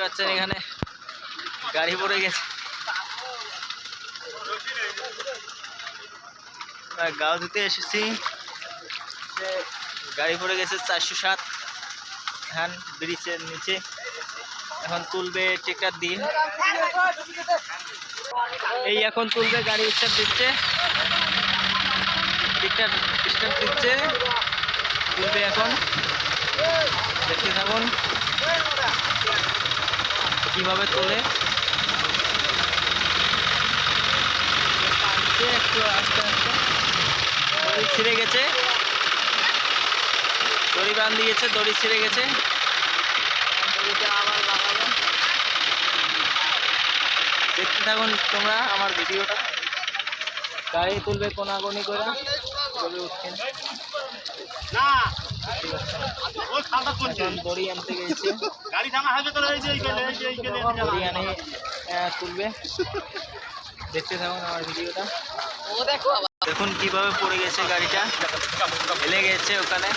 পাচ্ছেন এখানে গাড়ি পড়ে গেছে। গাঁও ধুতে এসেছি, গাড়ি পড়ে গেছে 407 ধান ব্রিজের নিচে। এখন তুলবে টেকার দিয়ে, এই এখন তুলবে, গাড়ি স্টার্ট দিচ্ছে, টেকার স্টার্ট দিচ্ছে, তুলবে এখন। দেখতে থাকুন কিভাবে তোলে। একটু আস্তে আস্তে দড়ি ছিঁড়ে গেছে, দড়ি বাঁধ দিয়েছে, দড়ি ছিঁড়ে গেছে, দড়িটা আবার লাগাবে। দেখতে থাকুন তোমরা আমার ভিডিওটা। গাড়ি তুলবে কোনাগুনি করে, উঠছেন দড়ি আনতে গেছে, দড়ি আনে তুলবে। দেখতে থাকুন আমার ভিডিওটা। দেখুন কিভাবে পড়ে গেছে গাড়িটা, হেলে গেছে ওখানে।